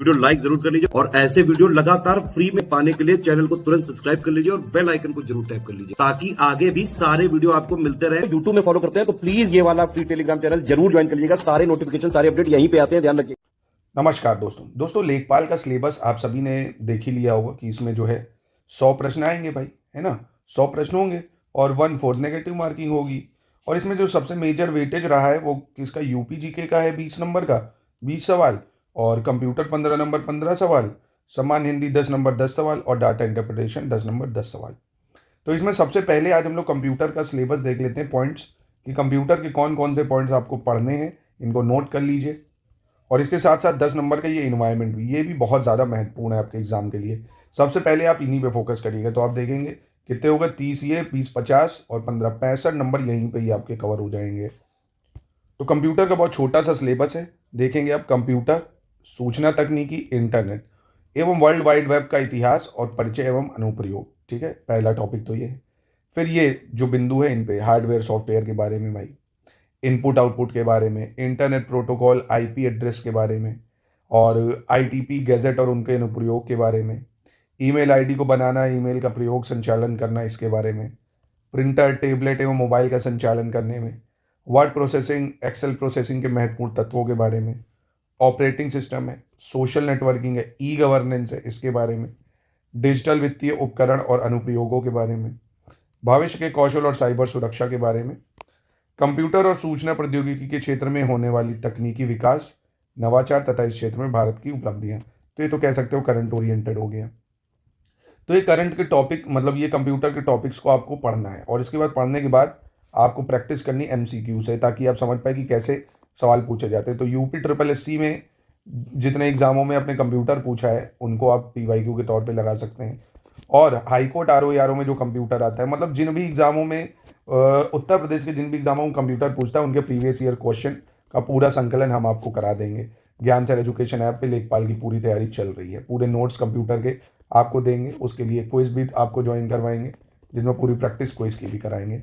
Video like जरूर कर लीजिए और ऐसे वीडियो लगातार फ्री में पाने के लिए चैनल को तुरंत सब्सक्राइब कर लीजिए और बेल आइकन को जरूर टैप कर लीजिए ताकि आगे भी सारे वीडियो आपको मिलते रहे। यूट्यूब में फॉलो करते हैं तो प्लीज ये वाला फ्री टेलीग्राम चैनल जरूर ज्वाइन कर लीजिएगा। सारे नोटिफिकेशन सारे अपडेट यहीं पे आते हैं, ध्यान रखिए। नमस्कार दोस्तों लेखपाल का सिलेबस आप सभी ने देख ही लिया होगा कि इसमें जो है 100 प्रश्न आएंगे भाई, है ना। 100 प्रश्न होंगे और 1/4 नेगेटिव मार्किंग होगी। और इसमें जो सबसे मेजर वेटेज रहा है वो किसका, यूपी जीके का है 20 नंबर का 20 सवाल, और कंप्यूटर 15 नंबर 15 सवाल, सामान्य हिंदी 10 नंबर 10 सवाल और डाटा इंटरप्रिटेशन 10 नंबर 10 सवाल। तो इसमें सबसे पहले आज हम लोग कंप्यूटर का सिलेबस देख लेते हैं, पॉइंट्स, कि कंप्यूटर के कौन कौन से पॉइंट्स आपको पढ़ने हैं, इनको नोट कर लीजिए। और इसके साथ साथ 10 नंबर का ये इन्वायरमेंट भी, ये भी बहुत ज़्यादा महत्वपूर्ण है आपके एग्जाम के लिए। सबसे पहले आप इन्हीं पे फोकस करिएगा तो आप देखेंगे कितने होगा, 30 ये 20 50 और 15 65 नंबर यहीं पे ही आपके कवर हो जाएंगे। तो कंप्यूटर का बहुत छोटा सा सिलेबस है। देखेंगे आप कंप्यूटर, सूचना तकनीकी, इंटरनेट एवं वर्ल्ड वाइड वेब का इतिहास और परिचय एवं अनुप्रयोग। ठीक है, पहला टॉपिक तो ये है। फिर ये जो बिंदु है इन पे हार्डवेयर सॉफ्टवेयर के बारे में भाई, इनपुट आउटपुट के बारे में, इंटरनेट प्रोटोकॉल आईपी एड्रेस के बारे में, और आईटीपी गैजेट और उनके अनुप्रयोग के बारे में, ईमेल आईडी को बनाना, ईमेल का प्रयोग संचालन करना इसके बारे में, प्रिंटर टेबलेट एवं मोबाइल का संचालन करने में, वर्ड प्रोसेसिंग एक्सेल प्रोसेसिंग के महत्वपूर्ण तत्वों के बारे में, ऑपरेटिंग सिस्टम है, सोशल नेटवर्किंग है, ई गवर्नेंस है इसके बारे में, डिजिटल वित्तीय उपकरण और अनुप्रयोगों के बारे में, भविष्य के कौशल और साइबर सुरक्षा के बारे में, कंप्यूटर और सूचना प्रौद्योगिकी के क्षेत्र में होने वाली तकनीकी विकास, नवाचार तथा इस क्षेत्र में भारत की उपलब्धियां। तो ये तो कह सकते हो करंट ओरिएंटेड हो गया। तो ये करंट के टॉपिक, मतलब ये कंप्यूटर के टॉपिक्स को आपको पढ़ना है और इसके बाद पढ़ने के बाद आपको प्रैक्टिस करनी एमसीक्यू से, ताकि आप समझ पाए कि कैसे सवाल पूछे जाते हैं। तो यूपी ट्रिपल एससी में जितने एग्जामों में अपने कंप्यूटर पूछा है उनको आप पीवाईक्यू के तौर पे लगा सकते हैं। और हाईकोर्ट आरओ में जो कंप्यूटर आता है, मतलब जिन भी एग्जामों में उत्तर प्रदेश के जिन भी एग्जामों में कंप्यूटर पूछता है उनके प्रीवियस ईयर क्वेश्चन का पूरा संकलन हम आपको करा देंगे। ज्ञान सर एजुकेशन ऐप पे लेखपाल की पूरी तैयारी चल रही है, पूरे नोट्स कंप्यूटर के आपको देंगे, उसके लिए क्विज भी आपको ज्वाइन करवाएंगे जिसमें पूरी प्रैक्टिस क्विज की भी कराएंगे।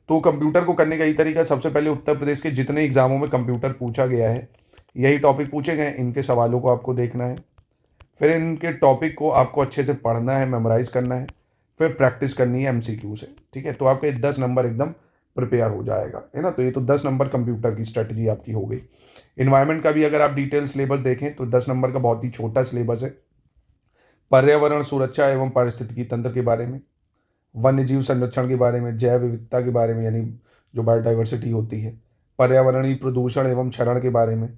तो कंप्यूटर को करने का यही तरीका, सबसे पहले उत्तर प्रदेश के जितने एग्जामों में कंप्यूटर पूछा गया है यही टॉपिक पूछे गए, इनके सवालों को आपको देखना है। फिर इनके टॉपिक को आपको अच्छे से पढ़ना है, मेमोराइज करना है, फिर प्रैक्टिस करनी है एमसीक्यू से। ठीक है, तो आपके 10 नंबर एकदम प्रिपेयर हो जाएगा, है ना। तो ये तो 10 नंबर कंप्यूटर की स्ट्रेटजी आपकी हो गई। इन्वायरमेंट का भी अगर आप डिटेल सिलेबस देखें तो 10 नंबर का बहुत ही छोटा सिलेबस है। पर्यावरण सुरक्षा एवं पारिस्थितिकी तंत्र के बारे में, वन्य जीव संरक्षण के बारे में, जैव विविधता के बारे में यानी जो बायोडाइवर्सिटी होती है, पर्यावरणीय प्रदूषण एवं क्षरण के बारे में,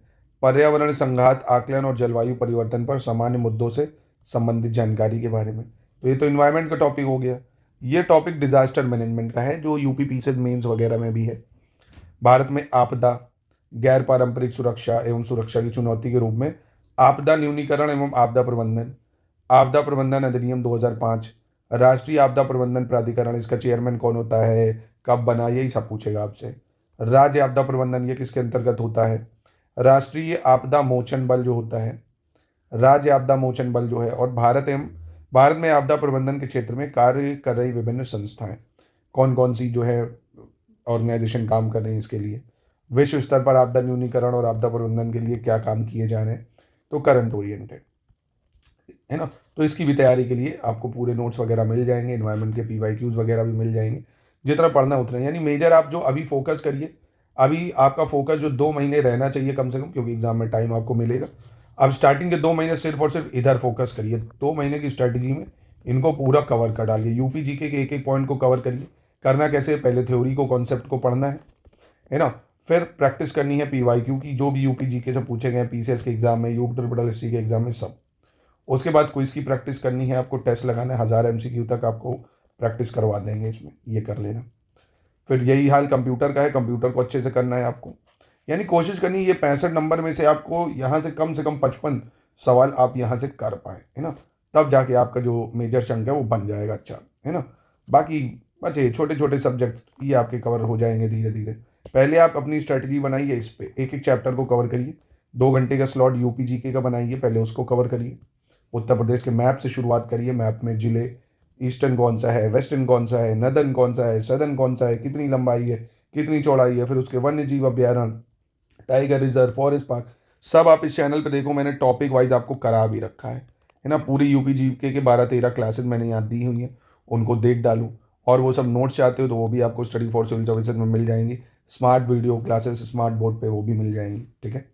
पर्यावरण संघात आकलन और जलवायु परिवर्तन पर सामान्य मुद्दों से संबंधित जानकारी के बारे में। तो ये तो इन्वायरमेंट का टॉपिक हो गया। ये टॉपिक डिजास्टर मैनेजमेंट का है जो यूपी पीसेज मेंस वगैरह में भी है। भारत में आपदा, गैर पारंपरिक सुरक्षा एवं सुरक्षा की चुनौती के रूप में आपदा न्यूनीकरण एवं आपदा प्रबंधन, आपदा प्रबंधन अधिनियम 2005, राष्ट्रीय आपदा प्रबंधन प्राधिकरण, इसका चेयरमैन कौन होता है, कब बना, यही सब पूछेगा आपसे। राज्य आपदा प्रबंधन ये किसके अंतर्गत होता है, राष्ट्रीय आपदा मोचन बल जो होता है, राज्य आपदा मोचन बल जो है, और भारत में आपदा प्रबंधन के क्षेत्र में कार्य कर रही विभिन्न संस्थाएं कौन कौन सी जो है ऑर्गेनाइजेशन काम कर रही हैं इसके लिए, विश्व स्तर पर आपदा न्यूनीकरण और आपदा प्रबंधन के लिए क्या काम किए जा रहे हैं। तो करंट ओरिएंटेड है ना। तो इसकी भी तैयारी के लिए आपको पूरे नोट्स वगैरह मिल जाएंगे, इन्वायरमेंट के पीवाईक्यूज वगैरह भी मिल जाएंगे। जितना पढ़ना उतना, यानी मेजर आप जो अभी फोकस करिए, अभी आपका फोकस जो 2 महीने रहना चाहिए कम से कम, क्योंकि एग्जाम में टाइम आपको मिलेगा। अब स्टार्टिंग के 2 महीने सिर्फ और सिर्फ इधर फोकस करिए। 2 महीने की स्ट्रेटजी में इनको पूरा कवर कर डालिए। यूपी जीके के एक एक पॉइंट को कवर करिए। करना कैसे, पहले थ्योरी को, कॉन्सेप्ट को पढ़ना है ना। फिर प्रैक्टिस करनी है पीवाईक्यू की, जो भी यूपी जीके से पूछे गए पीसीएस के एग्जाम में, यूपी ट्रिपल एससी के एग्जाम में, सब। उसके बाद क्विज की प्रैक्टिस करनी है, आपको टेस्ट लगाना है, 1000 एमसीक्यू तक आपको प्रैक्टिस करवा देंगे इसमें, ये कर लेना। फिर यही हाल कंप्यूटर का है, कंप्यूटर को अच्छे से करना है आपको, यानी कोशिश करनी ये 65 नंबर में से आपको यहाँ से कम 55 सवाल आप यहाँ से कर पाए, है ना। तब जाके आपका जो मेजर चंक है वो बन जाएगा अच्छा, है ना। बाकी बचे छोटे छोटे सब्जेक्ट ये आपके कवर हो जाएंगे धीरे धीरे। पहले आप अपनी स्ट्रेटजी बनाइए, इस पे एक एक चैप्टर को कवर करिए। 2 घंटे का स्लॉट यूपी जीके का बनाइए, पहले उसको कवर करिए। उत्तर प्रदेश के मैप से शुरुआत करिए, मैप में जिले, ईस्टर्न कौन सा है, वेस्टर्न कौन सा है, नदर्न कौन सा है, सदर्न कौन सा है, कितनी लंबाई है, कितनी चौड़ाई है, फिर उसके वन्य जीव अभ्यारण्य, टाइगर रिजर्व, फॉरेस्ट पार्क, सब आप इस चैनल पे देखो, मैंने टॉपिक वाइज आपको करा भी रखा है ना। पूरी यूपी जीके के 12-13 क्लासेस मैंने यहाँ दी हुई हैं, उनको देख डालूँ। और वो सब नोट्स चाहते हो तो वो भी आपको स्टडी फॉर सिविल सर्विसेज में मिल जाएंगे। Smart video classes smart board पे वो भी मिल जाएंगी, ठीक है।